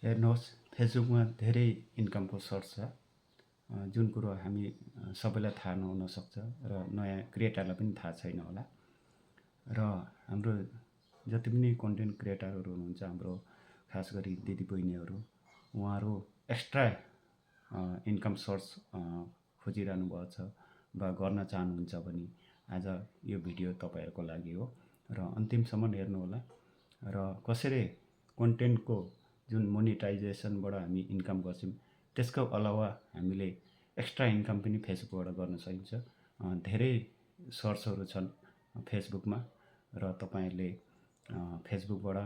हेर्नुहोस्, फेसबुकमा धेरै इन्कमको सोर्स छ, जुन कुरो हामी सबैलाई थाहा नहुनसक्छ र नयाँ क्रिएटरलाई पनि थाहा छैन होला। र हाम्रो जति पनि कन्टेन्ट क्रिएटरहरू हुनुहुन्छ, हाम्रो खास गरी दिदीबहिनीहरू, उहाँहरू एक्स्ट्रा इन्कम सोर्स खोजिरहनु भएको छ वा गर्न चाहनुहुन्छ भने आज यो भिडियो तपाईँहरूको लागि हो र अन्तिमसम्म हेर्नुहोला। र कसरी कन्टेन्टको जुन मोनिटाइजेसनबाट हामी इन्कम गर्छौँ, त्यसको अलावा हामीले एक्स्ट्रा इन्कम पनि फेसबुकबाट गर्न सकिन्छ। धेरै सोर्सहरू छन् फेसबुकमा र तपाईँहरूले फेसबुकबाट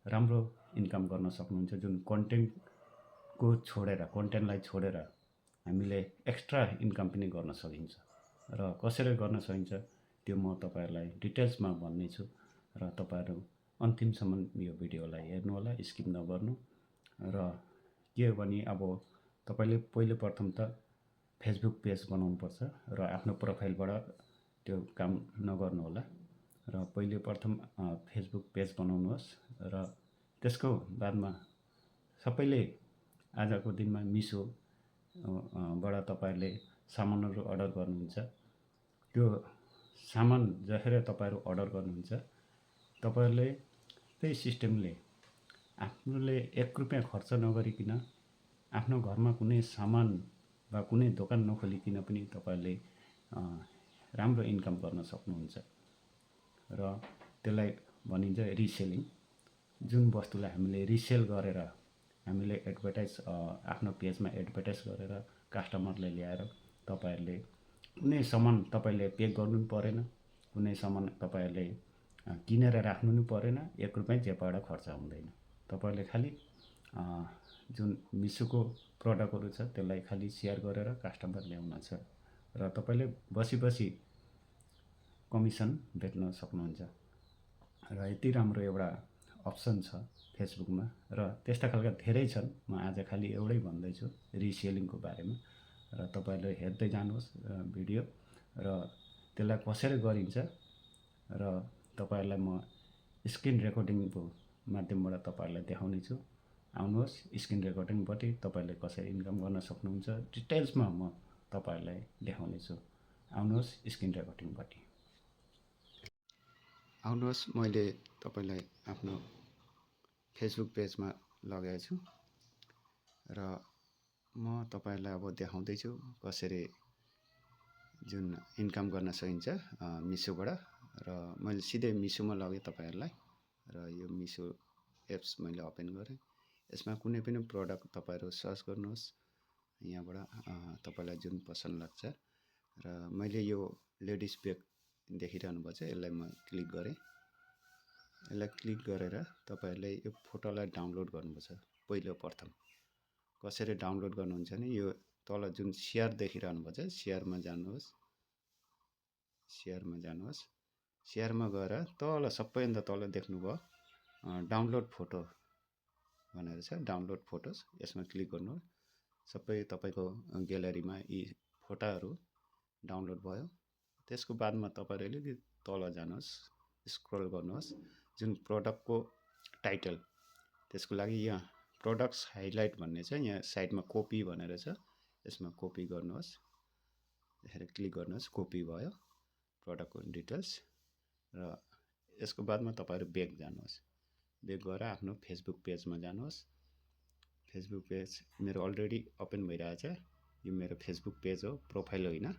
राम्रो इन्कम गर्न सक्नुहुन्छ। जुन कन्टेन्टलाई छोडेर हामीले एक्स्ट्रा इन्कम पनि गर्न सकिन्छ र कसरी गर्न सकिन्छ त्यो म तपाईँहरूलाई डिटेल्समा भन्नेछु र तपाईँहरू अन्तिमसम्म यो भिडियोलाई हेर्नुहोला, स्किप नगर्नु। र के हो भने अब तपाईँले पहिलो प्रथम त फेसबुक पेज बनाउनुपर्छ र आफ्नो प्रोफाइलबाट त्यो काम नगर्नु होला। र पहिले प्रथम फेसबुक पेज बनाउनुहोस् र त्यसको बादमा सबैले आजको दिनमा मिसो बाट तपाईँहरूले सामानहरू अर्डर गर्नुहुन्छ। त्यो सामान जसरी तपाईँहरू अर्डर गर्नुहुन्छ, तपाईँहरूले त्यही सिस्टमले आफूले 1 रुपैयाँ खर्च नगरिकन आफ्नो घरमा कुनै सामान वा कुनै दोकान नखोलिकन पनि तपाईँहरूले राम्रो इन्कम गर्न सक्नुहुन्छ र त्यसलाई भनिन्छ रिसेलिङ। जुन वस्तुलाई हामीले रिसेल गरेर हामीले आफ्नो पेजमा एडभर्टाइज गरेर कस्टमरले ल्याएर तपाईँहरूले कुनै सामान तपाईँले पे गर्नु पनि परेन, कुनै सामान तपाईँहरूले किनेर राख्नु पनि परेन, 1 रुपैयाँ जेबाट खर्च हुँदैन। तपाईँहरूले खालि जुन मिसोको प्रडक्टहरू छ त्यसलाई खालि सेयर गरेर कस्टमर ल्याउन छ र तपाईँले बसी कमिसन भेट्न सक्नुहुन्छ। र यति राम्रो एउटा अप्सन छ फेसबुकमा र त्यस्ता खालका धेरै छन्। म आज खालि एउटै भन्दैछु रिसेलिङको बारेमा र तपाईँहरूले हेर्दै जानुहोस् भिडियो र त्यसलाई कसरी गरिन्छ र तपाईँहरूलाई म स्क्रिन रेकर्डिङको माध्यमबाट तपाईँहरूलाई देखाउने छु। आउनुहोस्, स्क्रिन रेकर्डिङपट्टि तपाईँले कसरी इन्कम गर्न सक्नुहुन्छ डिटेल्समा म तपाईँहरूलाई देखाउने छु। आउनुहोस् स्क्रिन रेकर्डिङपट्टि। आउनुहोस्, मैले तपाईँलाई आफ्नो फेसबुक पेजमा लगाएको छु र म तपाईँहरूलाई अब देखाउँदैछु कसरी जुन इन्कम गर्न सकिन्छ मिसोबाट। र मैले सिधै मिसोमा लगेँ तपाईँहरूलाई र यो मिसो एप्स मैले ओपन गरेँ। यसमा कुनै पनि प्रडक्ट तपाईँहरू सर्च गर्नुहोस्, यहाँबाट तपाईँलाई जुन पसन्द लाग्छ। र मैले यो लेडिज ब्याग देखिरहनु भएको छ, यसलाई म क्लिक गरेँ। यसलाई क्लिक गरेर तपाईँहरूले यो फोटोलाई डाउनलोड गर्नुपर्छ। पहिलो प्रथम कसरी डाउनलोड गर्नुहुन्छ भने यो तल जुन सेयर देखिरहनु भएको छ, सेयरमा जानुहोस्। सेयरमा गएर तल सबैभन्दा तल देख्नुभयो डाउनलोड फोटो भनेर छ, डाउनलोड फोटोज। यसमा क्लिक गर्नुहोस्। सबै तपाईँको ग्यालरीमा यी फोटोहरू डाउनलोड भयो। त्यसको बादमा तपाईँहरूले अलिकति तल जानुहोस्, स्क्रल गर्नुहोस्। जुन प्रडक्टको टाइटल, त्यसको लागि यहाँ प्रोडक्ट्स हाइलाइट भन्ने छ, यहाँ साइडमा कपी भनेर छ, यसमा कपी गर्नुहोस्। यसरी क्लिक गर्नुहोस्, कपी भयो प्रडक्टको डिटेल्स। र यसको बादमा तपाईँहरू ब्याक जानुहोस्। ब्याक गएर आफ्नो फेसबुक पेजमा जानुहोस्। फेसबुक पेज मेरो अलरेडी ओपन भइरहेछ। यो मेरो फेसबुक पेज हो, प्रोफाइल होइन,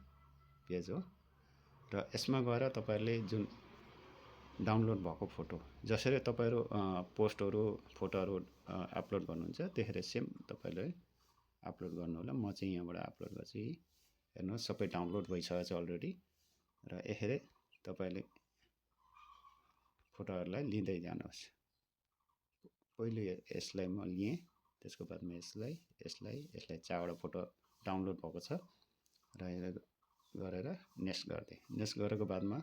पेज हो। र यसमा गएर तपाईँहरूले जुन डाउनलोड भएको फोटो, जसरी तपाईँहरू पोस्टहरू फोटोहरू अपलोड गर्नुहुन्छ त्यसरी सेम तपाईँले अपलोड गर्नु होला। म चाहिँ यहाँबाट अपलोड गर्छु। हेर्नुहोस्, सबै डाउनलोड भइसकेको छ अलरेडी। र यसरी तपाईँले फोटोहरूलाई लिँदै जानुहोस्। पहिले यसलाई म लिएँ, त्यसको बादमा यसलाई 4वटा फोटो डाउनलोड भएको छ र गरेर नेक्स्ट गरिदिएँ। नेक्स्ट गरेको बादमा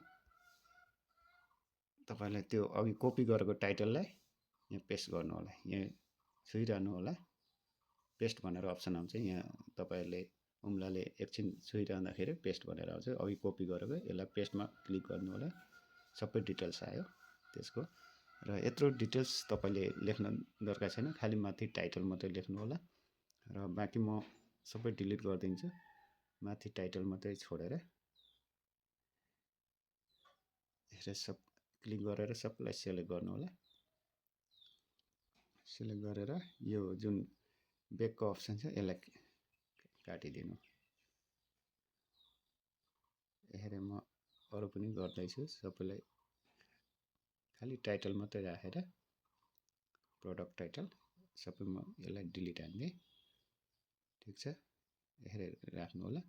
तपाईँलाई त्यो अघि कपी गरेको टाइटललाई यहाँ पेस्ट गर्नु होला। यहाँ छुइरहनु होला, पेस्ट भनेर अप्सन आउँछ। यहाँ तपाईँहरूले उम्लाले एकछिन छुइरहँदाखेरि पेस्ट भनेर आउँछ। अघि कपी गरेको यसलाई पेस्टमा क्लिक गर्नु होला। सबै डिटेल्स आयो त्यसको। र यत्रो डिटेल्स तपाईँले लेख्न दरकार छैन, खालि माथि टाइटल मात्रै लेख्नु होला र बाँकी म सबै डिलिट गरिदिन्छु। माथि टाइटल मात्रै छोडेर सब क्लिक गरेर सबलाई सेलेक्ट गर्नु होला। सेलेक्ट गरेर यो जुन ब्याकको अप्सन छ यसलाई काटिदिनु। हेरेँ म अरू पनि गर्दैछु, सबैलाई खालि टाइटल मात्रै राखेर प्रोडक्ट टाइटल सबै म यसलाई डिलिट हान्दिएँ। ठिक छ, हेरेर राख्नु होला।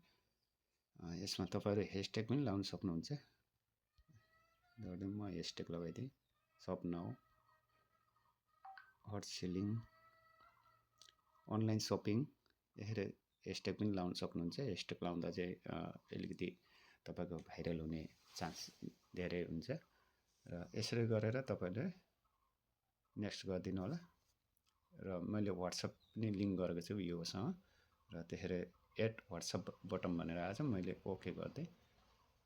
यसमा तपाईँहरू हेसट्याग पनि लाउन सक्नुहुन्छ। म हेसट्याग लगाइदिएँ, shop now, hot selling, online shopping, हेरेर हेसट्याग पनि लाउन सक्नुहुन्छ। हेसट्याग लाउँदा चाहिँ अलिकति तपाईँको भाइरल हुने चान्स धेरै हुन्छ। र यसरी गरेर तपाईँले नेक्स्ट गरिदिनु होला। र मैले वाट्सएप पनि लिङ्क गरेको छु योसँग, र त्यसरी एड वाट्सएप बटन भनेर आएछ, मैले ओके गरिदिएँ।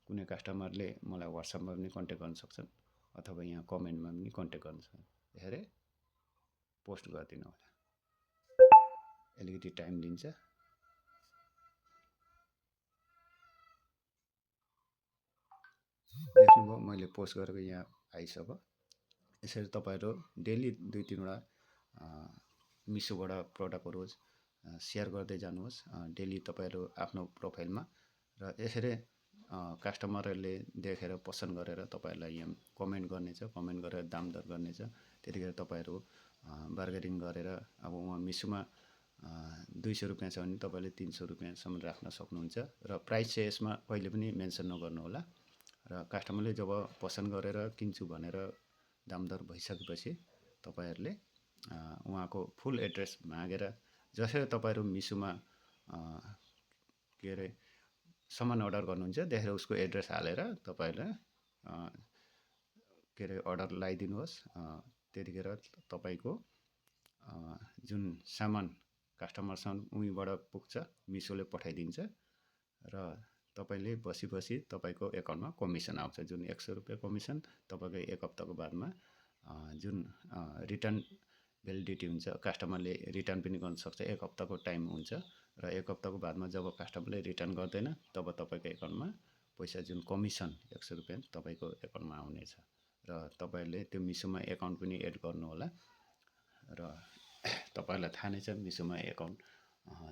कुनै कस्टमरले मलाई वाट्सएपमा पनि कन्ट्याक्ट गर्न सक्छन् अथवा यहाँ कमेन्टमा पनि कन्ट्याक्ट गर्न सक्छन्। त्यसरी पोस्ट गरिदिनु होला। अलिकति टाइम लिन्छ। देख्नुभयो मैले पोस्ट गरेको यहाँ आइसक्यो। यसरी तपाईँहरू डेली 2-3वटा मिसोबाट प्रडक्टहरू सेयर गर्दै जानुहोस् डेली तपाईँहरू आफ्नो प्रोफाइलमा। र यसरी कस्टमरहरूले देखेर पसन्द गरेर तपाईँहरूलाई यहाँ कमेन्ट गर्नेछ, कमेन्ट गरेर दाम दर गर्नेछ। त्यतिखेर तपाईँहरू बार्गेनिङ गरेर अब उहाँ मिसोमा 200 रुपियाँ छ भने तपाईँले 300 रुपियाँसम्म राख्न सक्नुहुन्छ। र प्राइस चाहिँ यसमा कहिले पनि मेन्सन नगर्नु होला। र कस्टमरले जब पसन्द गरेर किन्छु भनेर दामदर भइसकेपछि तपाईँहरूले उहाँको फुल एड्रेस मागेर, जसरी तपाईँहरू मिसोमा के अरे सामान अर्डर गर्नुहुन्छ त्यतिखेर उसको एड्रेस हालेर तपाईँहरूले के अरे अर्डर लगाइदिनुहोस्। त्यतिखेर तपाईँको जुन सामान कस्टमरसँग उहीँबाट पुग्छ, मिसोले पठाइदिन्छ र तपाईँले बसी तपाईँको एकाउन्टमा कमिसन आउँछ। जुन 100 रुपियाँ कमिसन तपाईँको 1 हप्ताको बादमा जुन रिटर्न भ्यालिडिटी हुन्छ, कस्टमरले रिटर्न पनि गर्न सक्छ। 1 हप्ताको टाइम हुन्छ र 1 हप्ताको बादमा जब कस्टमरले रिटर्न गर्दैन तब तपाईँको एकाउन्टमा पैसा जुन कमिसन 100 रुपियाँ तपाईँको एकाउन्टमा आउनेछ। र तपाईँहरूले त्यो मिसोमा एकाउन्ट पनि एड गर्नु होला। र तपाईँहरूलाई थाहा नै छ मिसोमा एकाउन्ट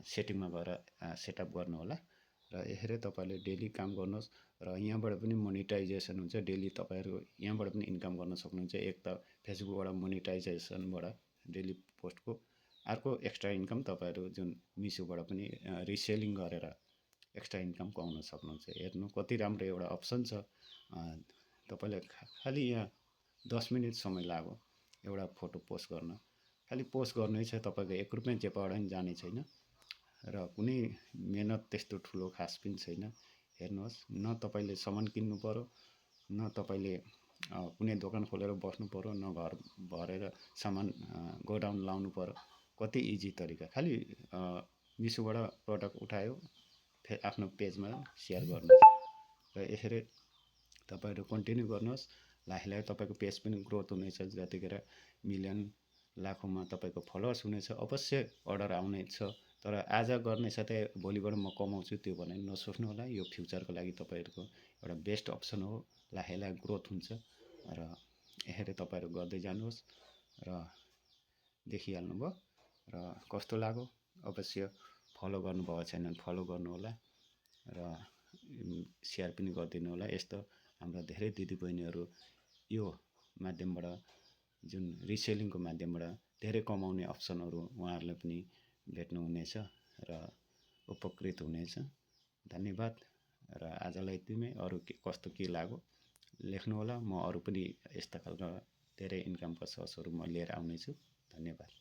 सेटिङमा गएर सेटअप गर्नु होला। र यसरी तपाईँले डेली काम गर्नुहोस् र यहाँबाट पनि मोनिटाइजेसन हुन्छ। डेली तपाईँहरू यहाँबाट पनि इन्कम गर्न सक्नुहुन्छ। एक त फेसबुकबाट मोनिटाइजेसनबाट डेली पोस्टको, अर्को एक्स्ट्रा इन्कम तपाईँहरू जुन मिसोबाट पनि रिसेलिङ गरेर एक्स्ट्रा इन्कम कमाउन सक्नुहुन्छ। हेर्नु कति राम्रो एउटा अप्सन छ। तपाईँले खालि यहाँ 10 मिनट समय लाग्यो एउटा फोटो पोस्ट गर्न। खालि पोस्ट गर्नै छ, तपाईँको 1 रुपियाँ जेबाट पनि जाने छैन र कुनै मेहनत त्यस्तो ठुलो खास पनि छैन। हेर्नुहोस्, न तपाईँले सामान किन्नु पर्यो, न तपाईँले कुनै दोकान खोलेर बस्नु पर्यो, न घर भरेर सामान गोडाउन लाउनु पर्यो। कति इजी तरिका, खालि मिसोबाट प्रडक्ट उठायो आफ्नो पेजमा सेयर गर्नुहोस्। र यसरी तपाईँहरू कन्टिन्यू गर्नुहोस्। लाखै तपाईँको पेज पनि ग्रोथ हुनेछ। जतिखेर मिलियन लाखौँमा तपाईँको फलोवर्स हुनेछ, अवश्य अर्डर आउनेछ। तर आज गर्ने साथै भोलिबाट म कमाउँछु त्यो भनेर नसोच्नु होला। यो फ्युचरको लागि तपाईँहरूको एउटा बेस्ट अप्सन हो। लाखै ग्रोथ हुन्छ र यसरी तपाईँहरू गर्दै जानुहोस्। र देखिहाल्नुभयो र कस्तो लाग्यो अवश्य फलो गर्नुभएको छैन भने फलो गर्नु होला र सेयर पनि गरिदिनु होला। यस्तो हाम्रा धेरै दिदीबहिनीहरू यो माध्यमबाट जुन रिसेलिङको माध्यमबाट धेरै कमाउने अप्सनहरू उहाँहरूले पनि भेट्नुहुनेछ र उपकृत हुनेछ। धन्यवाद। र आजलाई यति नै। अरू कस्तो के लाग्यो लेख्नु होला। म अरू पनि यस्ता खालका धेरै इन्कमका सोर्सहरू म लिएर आउनेछु। धन्यवाद।